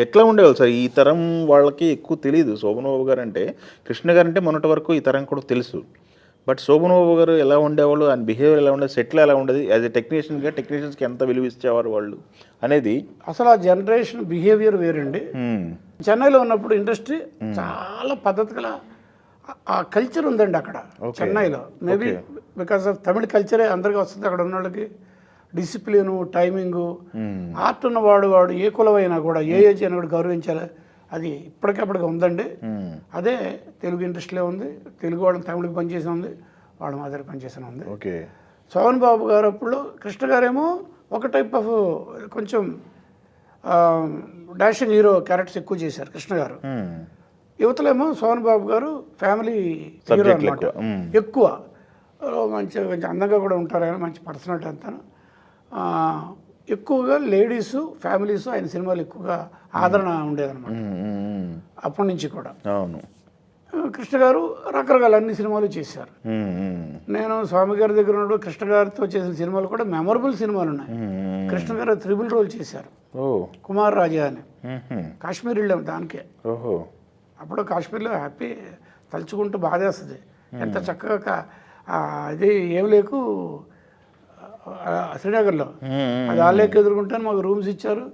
ఎట్లా ఉండేవాళ్ళు సార్? ఈ తరం వాళ్ళకి ఎక్కువ తెలీదు. శోభన్ బాబు గారంటే, కృష్ణ గారంటే మొన్నటి వరకు ఈ తరం కూడా తెలుసు. బట్ శోభన్ బాబు గారు ఎలా ఉండేవాళ్ళు? ఆయన బిహేవియర్ ఎలా ఉండేది? సెట్‌లో ఎలా ఉండేది? యాస్ ఎ టెక్నీషియన్స్‌కి ఎంత విలువ ఇచ్చేవారు వాళ్ళు అనేది అసలు ఆ జనరేషన్ బిహేవియర్ వేరండి. హ్మ్. చెన్నైలో ఉన్నప్పుడు ఇండస్ట్రీ చాలా పద్ధతి గల ఆ కల్చర్ ఉందండి అక్కడ చెన్నైలో. మేబీ బికాస్ ఆఫ్ తమిళ కల్చరే అందరికీ వస్తుంది అక్కడ ఉన్న వాళ్ళకి. డిసిప్లిను, టైమింగు, ఆర్ట్ ఉన్నవాడు వాడు ఏ కులమైనా కూడా ఏ ఏజ్ అయినా కూడా గౌరవించాలి. అది ఇప్పటికప్పటికి ఉందండి. అదే తెలుగు ఇండస్ట్రీలో ఉంది. తెలుగు వాళ్ళని తమిళకి పనిచేసి ఉంది, వాళ్ళ మాదిరి పనిచేసిన ఉంది. ఓకే. శోభన్ బాబు గారు అప్పుడు కృష్ణ గారేమో ఒక టైప్ ఆఫ్ కొంచెం డాషింగ్ హీరో క్యారెక్టర్స్ ఎక్కువ చేశారు కృష్ణ గారు. యువతలేమో శోభన్ బాబు గారు ఫ్యామిలీ హీరో అనమాట. ఎక్కువ మంచి కొంచెం అందంగా కూడా ఉంటారు, ఆయన మంచి పర్సనాలిటీ అంతాను. ఎక్కువగా లేడీసు ఫ్యామిలీస్ ఆయన సినిమాలు ఎక్కువగా ఆదరణ ఉండేదన్నమాట అప్పటి నుంచి కూడా. అవును. కృష్ణ గారు రకరకాల అన్ని సినిమాలు చేశారు. నేను స్వామి గారి దగ్గర ఉన్నప్పుడు కృష్ణ గారితో చేసిన సినిమాలు కూడా మెమరబుల్ సినిమాలు ఉన్నాయి. కృష్ణ గారు త్రిబుల్ రోల్ చేశారు. కుమార్ రాజా అని. కాశ్మీర్ వెళ్ళాం దానికే. అప్పుడు కాశ్మీర్లో హ్యాపీ తలుచుకుంటూ బాధేస్తుంది. ఎంత చక్కగా అది ఏం లేకు శ్రీనగర్లో అది ఆలేక ఎదుర్కొంటాను మాకు రూమ్స్ ఇచ్చారు.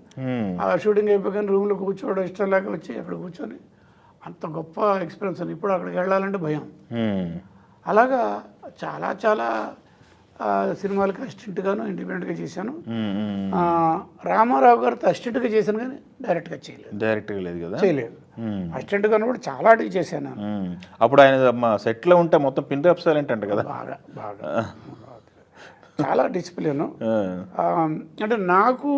ఆ షూటింగ్ అయిపోయాక రూమ్లో కూర్చోవడం ఇష్టం లేక వచ్చి అక్కడ కూర్చొని అంత గొప్ప ఎక్స్పీరియన్స్ అని. ఇప్పుడు అక్కడికి వెళ్ళాలంటే భయం. అలాగా చాలా చాలా సినిమాలకి అసిస్టెంట్గాను ఇండిపెండెంట్గా చేశాను. రామారావు గారితో అసిస్టెంట్గా చేశాను కానీ డైరెక్ట్గా చేయలేదు. డైరెక్ట్గా లేదు కదా, చేయలేదు. అసిస్టెంట్గా కూడా చాలా అడిగి చేశాను. అప్పుడు ఆయన మా సెట్లో ఉంటే మొత్తం పిన్ డ్రాప్ సైలెంట్ అంట కదా. బాగా బాగా చాలా డిసిప్లిన్. అంటే నాకు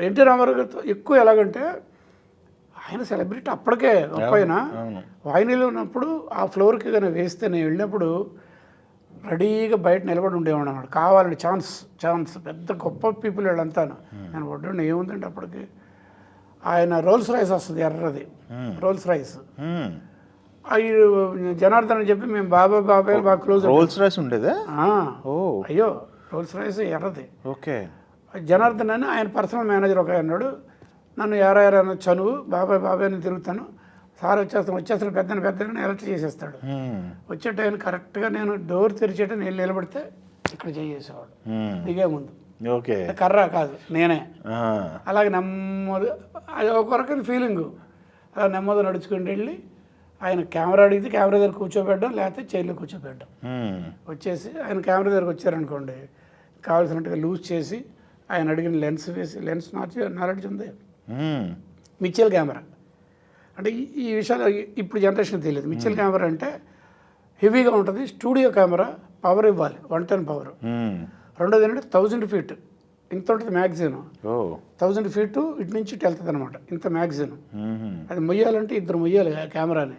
ఎన్టీ రామారావు గారితో ఎక్కువ ఎలాగంటే ఆయన సెలబ్రిటీ అప్పటికే గొప్ప. ఆయన వాయినీలో ఉన్నప్పుడు ఆ ఫ్లోర్కి కానీ వేస్తే నేను వెళ్ళినప్పుడు రెడీగా బయట నిలబడి ఉండేవాడు అన్నమాట. కావాలండి ఛాన్స్ పెద్ద గొప్ప పీపుల్ వీళ్ళంతా. నేను వడ్డు ఏముందంటే అప్పటికి ఆయన రోల్స్ రైస్ వస్తుంది ఎర్రది రోల్స్ రైస్. అవి జనార్దన్ అని చెప్పి మేము బాబాయ్ బాగా క్లోజ్. రోల్స్ రైస్ ఉండేదా? అయ్యో రోల్స్ రైస్ ఎర్రది. ఓకే. జనార్దన్ అని ఆయన పర్సనల్ మేనేజర్ ఒక అన్నాడు. నన్ను ఎరా చనువు బాబాయ్ అని తిరుగుతాను. సార్ వచ్చేస్తాను పెద్దని ఎలక్ట్ చేసేస్తాడు. వచ్చే టైం కరెక్ట్గా నేను డోర్ తెరిచేట నేను నిలబడితే ఇక్కడ చేసేవాడు దిగే ముందు. ఓకే. కర్ర కాదు నేనే. అలాగే నెమ్మది అది ఒక రకమైన ఫీలింగు. అలా నెమ్మది నడుచుకుంటూ వెళ్ళి ఆయన కెమెరా అడిగితే కెమెరా దగ్గర కూర్చోబెట్టడం, లేకపోతే చైర్లో కూర్చోబెట్టడం. వచ్చేసి ఆయన కెమెరా దగ్గరకు వచ్చారనుకోండి, కావాల్సినట్టుగా లూజ్ చేసి ఆయన అడిగిన లెన్స్ వేసి లెన్స్ నాలెడ్జ్ ఉంది. మిక్చల్ కెమెరా అంటే ఈ విషయాలు ఇప్పుడు జనరేషన్ తెలియదు. మిక్చల్ కెమెరా అంటే హెవీగా ఉంటుంది. స్టూడియో కెమెరా పవర్ ఇవ్వాలి 110 పవర్. రెండోది ఏంటంటే 1000 feet ఇంత ఉంటుంది మ్యాగజైన్. 1000 feet ఇటు నుంచి ఇటు వెళ్తుంది అనమాట ఇంత మ్యాగజైన్. అది మొయ్యాలంటే ఇద్దరు మొయ్యాలి కెమెరాని.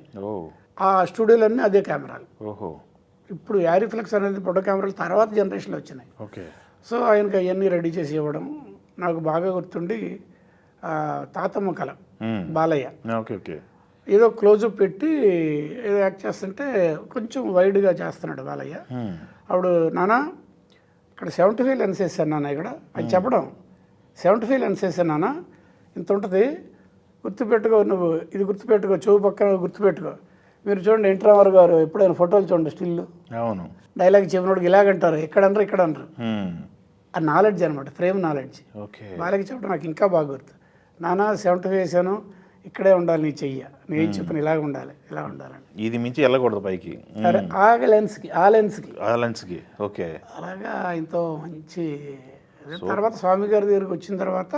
ఆ స్టూడియోలన్నీ అదే కెమెరాలు. ఇప్పుడు యారిఫ్లెక్స్ అనేది ఫోటో కెమెరాలు తర్వాత జనరేషన్లో వచ్చినాయి. సో ఆయనకి అవన్నీ రెడీ చేసి ఇవ్వడం నాకు బాగా గుర్తుండి. తాతమ్మ కళ బాలయ్య ఏదో క్లోజప్ పెట్టి ఏదో యాక్ట్ చేస్తుంటే కొంచెం వైడ్గా చేస్తున్నాడు బాలయ్య. అప్పుడు నాన్న ఇక్కడ 75 లెన్స్ వేసాను నాన్న, ఇక్కడ అది చెప్పడం 75 లెన్స్ వేసాను నాన్న, ఇంత ఉంటుంది గుర్తుపెట్టుకో, నువ్వు ఇది గుర్తుపెట్టుకో, చెవు పక్కన గుర్తుపెట్టుకో. మీరు చూడండి ఎన్టీ రామారావు గారు ఎప్పుడైనా ఫోటోలు చూడండి స్టిల్ డైలాగ్ చెప్పినోడికి ఇలాగంటారు, ఇక్కడ అనరు. ఆ నాలెడ్జ్ అనమాట, ఫ్రేమ్ నాలెడ్జ్. బాలయ్యకి చెప్పడం నాకు ఇంకా బాగా గుర్తు. నాన్న 75 వేసాను, ఇక్కడే ఉండాలి నీ చెయ్య, నేను చెప్పిన ఇలాగ ఉండాలి, ఇలా ఉండాలని. ఇది మించి వెళ్ళకూడదు పైకి. సరే ఆ లెన్స్కి ఓకే. అలాగా ఎంతో మంచి. తర్వాత స్వామి గారి దగ్గరికి వచ్చిన తర్వాత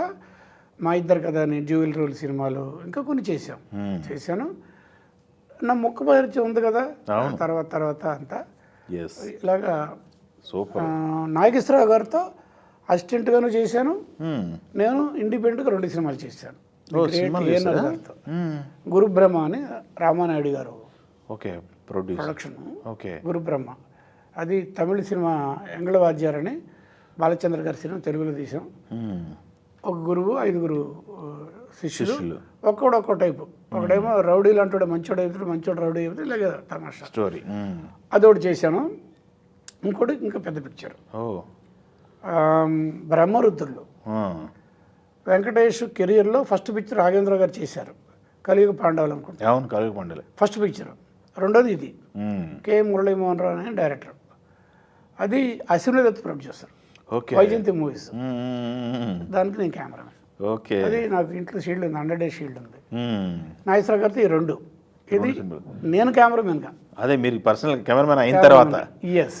మా ఇద్దరు కదా నేను డ్యూయల్ రోల్ సినిమాలు ఇంకా కొన్ని చేశాను. నా ముక్క పరిచయం ఉంది కదా తర్వాత అంతా ఇలాగా. నాగేశ్వరరావు గారితో అసిస్టెంట్గాను చేశాను. నేను ఇండిపెండెంట్గా 2 సినిమాలు చేశాను గారితో. గురుబ్రహ్మ అని రామానాయుడు గారు ప్రొడక్షన్. గురుబ్రహ్మ అది తమిళ సినిమా ఎంగళవాద్యారని బాలచంద్ర గారి సినిమా తెలుగులో తీసాం. ఒక గురువు 5 శిష్యులు, ఒక్కో టైపు. ఒకడేమో రౌడీలు అంటాడు, మంచోడు రౌడీ అవుతాడు, ఇలాగే తమాషా స్టోరీ. అదొకటి చేశాను. ఇంకోటి ఇంకా పెద్ద పిక్చర్ బ్రహ్మరుద్రులు. వెంకటేష్ కెరియర్లో ఫస్ట్ పిక్చర్ రాఘవేంద్ర గారు చేశారు, కలియుగ పాండవులు అనుకుంటా. అవును, కలిగి పండుగ. First picture. రెండోది ఇది కె మురళీమోహన్ రావు అనే డైరెక్టర్. అది Ashwini Dutt producer, okay. Vyjayanthi movies. దానికి నేను కెమెరామెన్. ఓకే. అది నాకు ఇంట్లో షీల్డ్ ఉంది, 100 days షీల్డ్ ఉంది. నాగేశ్వర గారితో ఈ 2. ఇది నేను కెమెరామెన్గా. అదే మీరు పర్సనల్ కెమెరామెన్ అయిన తర్వాత. ఎస్.